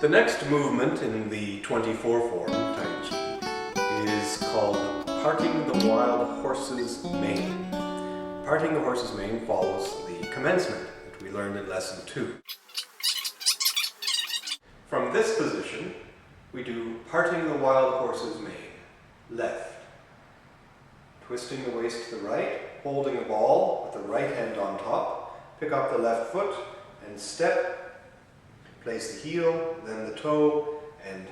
The next movement in the 24 form, Tai Chi, is called parting the wild horse's mane. Parting the horse's mane follows the commencement that we learned in lesson 2. From this position, we do parting the wild horse's mane, left. Twisting the waist to the right, holding the ball with the right hand on top, pick up the left foot and step. Place the heel, then the toe, and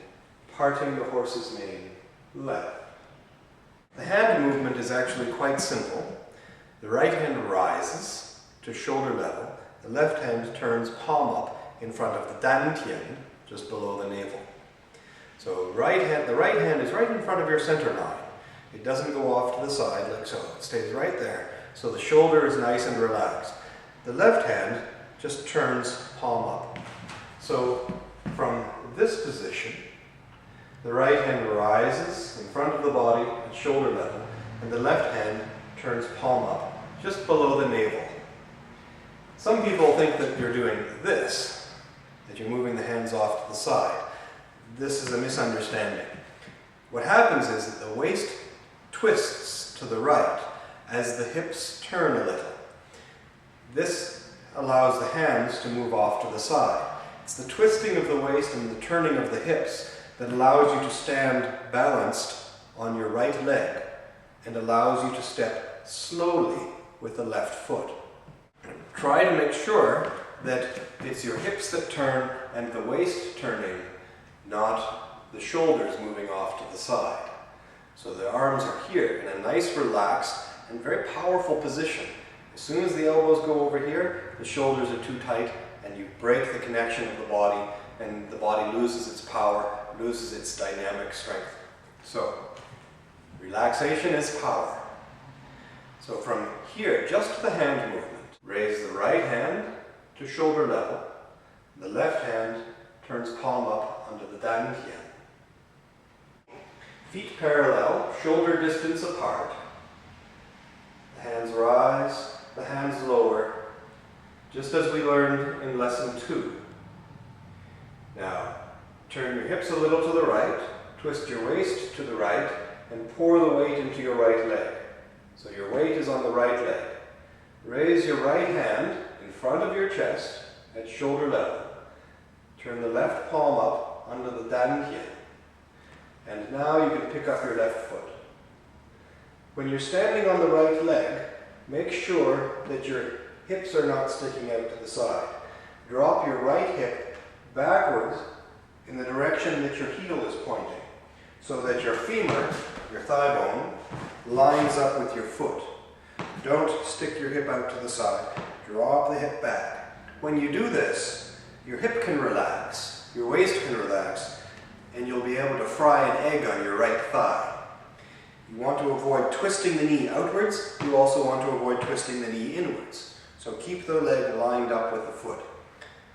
parting the horse's mane, left. The hand movement is actually quite simple. The right hand rises to shoulder level. The left hand turns palm up in front of the dantian, just below the navel. So the right hand is right in front of your center line. It doesn't go off to the side like so. It stays right there. So the shoulder is nice and relaxed. The left hand just turns palm up. So from this position, the right hand rises in front of the body at shoulder level, and the left hand turns palm up, just below the navel. Some people think that you're doing this, that you're moving the hands off to the side. This is a misunderstanding. What happens is that the waist twists to the right as the hips turn a little. This allows the hands to move off to the side. It's the twisting of the waist and the turning of the hips that allows you to stand balanced on your right leg and allows you to step slowly with the left foot. Try to make sure that it's your hips that turn and the waist turning, not the shoulders moving off to the side. So the arms are here in a nice, relaxed, and very powerful position. As soon as the elbows go over here, the shoulders are too tight, and you break the connection of the body, and the body loses its power, loses its dynamic strength. So, relaxation is power. So from here, just the hand movement, raise the right hand to shoulder level. The left hand turns palm up under the dantian. Feet parallel, shoulder distance apart. The hands rise, the hands lower, just as we learned in lesson 2. Now, turn your hips a little to the right, twist your waist to the right, and pour the weight into your right leg. So your weight is on the right leg. Raise your right hand in front of your chest at shoulder level. Turn the left palm up under the dantian. And now you can pick up your left foot. When you're standing on the right leg, make sure that your hips are not sticking out to the side. Drop your right hip backwards in the direction that your heel is pointing, so that your femur, your thigh bone, lines up with your foot. Don't stick your hip out to the side. Drop the hip back. When you do this, your hip can relax, your waist can relax, and you'll be able to fry an egg on your right thigh. You want to avoid twisting the knee outwards. You also want to avoid twisting the knee inwards. So keep the leg lined up with the foot.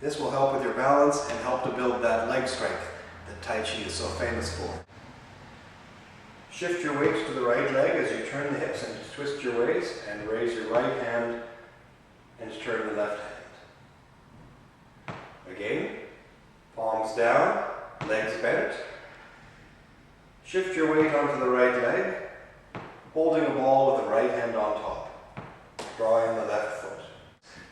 This will help with your balance and help to build that leg strength that Tai Chi is so famous for. Shift your weight to the right leg as you turn the hips and twist your waist, and raise your right hand and turn the left hand. Again, palms down, legs bent. Shift your weight onto the right leg, holding a ball with the right hand on top, drawing the left foot.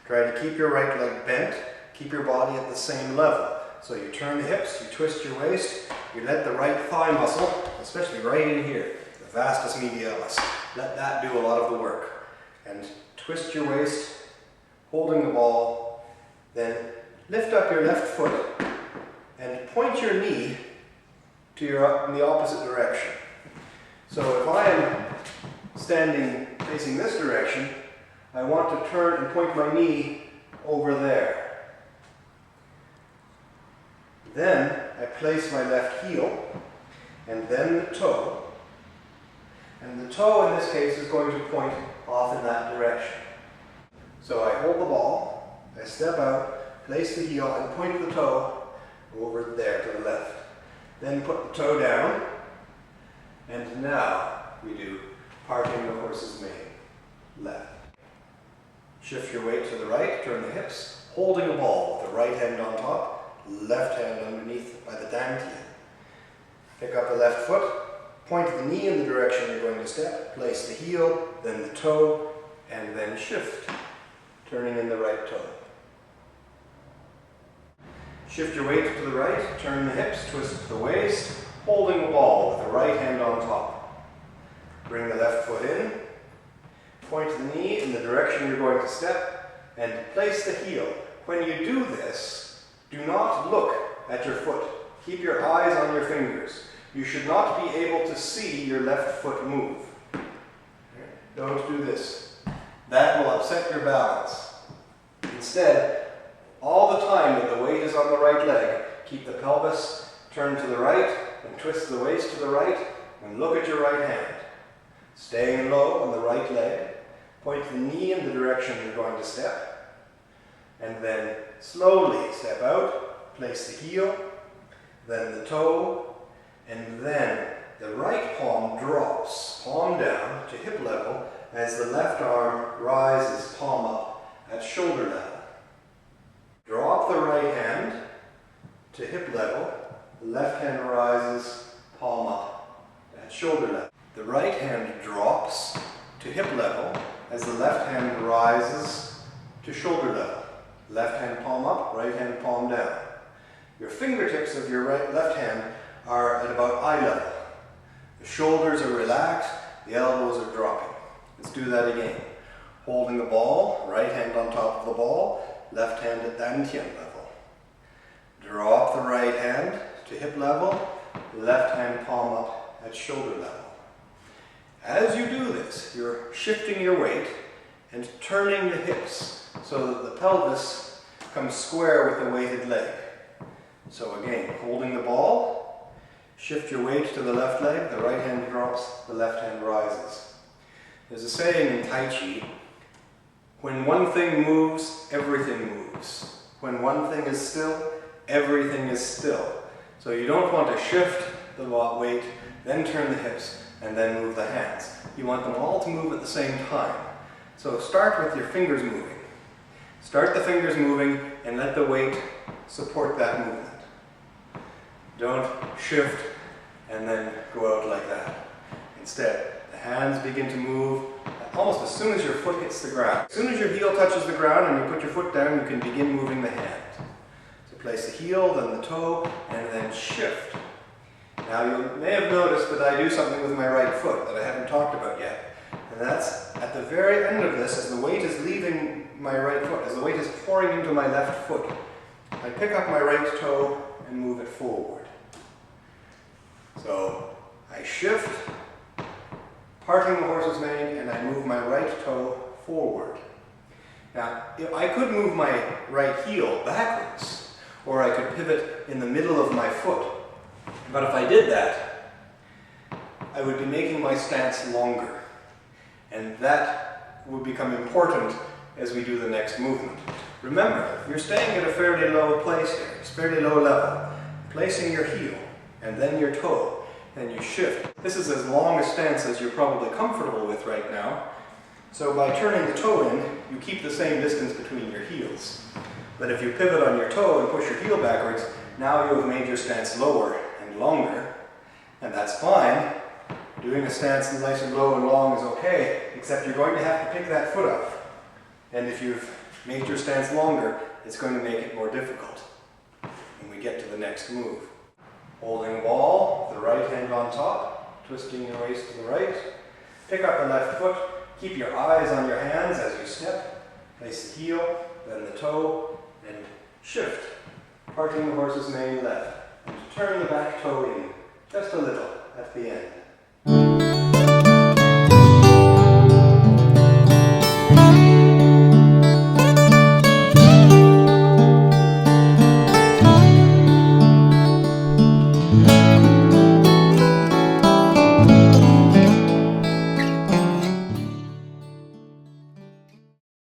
Try to keep your right leg bent, keep your body at the same level. So you turn the hips, you twist your waist, you let the right thigh muscle, especially right in here, the vastus medialis, let that do a lot of the work. And twist your waist, holding the ball, then lift up your left foot and point your knee to in the opposite direction. So if I am standing facing this direction, I want to turn and point my knee over there. Then I place my left heel and then the toe. And the toe in this case is going to point off in that direction. So I hold the ball, I step out, place the heel and point the toe over there to the left. Then put the toe down, and now we do parting the horse's mane, left. Shift your weight to the right, turn the hips, holding a ball with the right hand on top, left hand underneath by the dantian. Pick up the left foot, point the knee in the direction you're going to step, place the heel, then the toe, and then shift, turning in the right toe. Shift your weight to the right, turn the hips, twist the waist, holding the ball with the right hand on top. Bring the left foot in, point the knee in the direction you're going to step, and place the heel. When you do this, do not look at your foot. Keep your eyes on your fingers. You should not be able to see your left foot move. Don't do this. That will upset your balance. Instead, all the time that the weight is on the right leg, keep the pelvis turned to the right and twist the waist to the right and look at your right hand. Staying low on the right leg, point the knee in the direction you're going to step, and then slowly step out, place the heel, then the toe, and then the right palm drops, palm down to hip level as the left arm rises palm up at shoulder level. Drop the right hand to hip level, the left hand rises palm up at shoulder level. The right hand drops to hip level as the left hand rises to shoulder level. Left hand palm up, right hand palm down. Your fingertips of your left hand are at about eye level. The shoulders are relaxed, the elbows are dropping. Let's do that again. Holding the ball, right hand on top of the ball, left hand at dantian level. Drop the right hand to hip level, left hand palm up at shoulder level. As you do this, you're shifting your weight and turning the hips so that the pelvis comes square with the weighted leg. So again, holding the ball, shift your weight to the left leg, the right hand drops, the left hand rises. There's a saying in Tai Chi, when one thing moves, everything moves. When one thing is still, everything is still. So you don't want to shift the weight, then turn the hips, and then move the hands. You want them all to move at the same time. So start with your fingers moving. Start the fingers moving and let the weight support that movement. Don't shift and then go out like that. Instead, the hands begin to move almost as soon as your foot hits the ground. As soon as your heel touches the ground and you put your foot down, you can begin moving the hand. So place the heel, then the toe, and then shift. Now you may have noticed that I do something with my right foot that I haven't talked about yet. And that's at the very end of this, as the weight is leaving my right foot, as the weight is pouring into my left foot, I pick up my right toe and move it forward. So I shift, parting the horse's mane, and I move my right toe forward. Now, if I could move my right heel backwards, or I could pivot in the middle of my foot. But if I did that, I would be making my stance longer. And that would become important as we do the next movement. Remember, you're staying at a fairly low place here, it's fairly low level. Placing your heel, and then your toe, and you shift. This is as long a stance as you're probably comfortable with right now. So by turning the toe in, you keep the same distance between your heels. But if you pivot on your toe and push your heel backwards, now you have made your stance lower and longer, and that's fine. Doing a stance nice and low and long is okay, except you're going to have to pick that foot up. And if you've made your stance longer, it's going to make it more difficult when we get to the next move. Holding the ball, the right hand on top, twisting your waist to the right. Pick up the left foot, keep your eyes on your hands as you step. Place the heel, then the toe, and shift, parting the horse's mane left, and turn the back toe in, just a little at the end.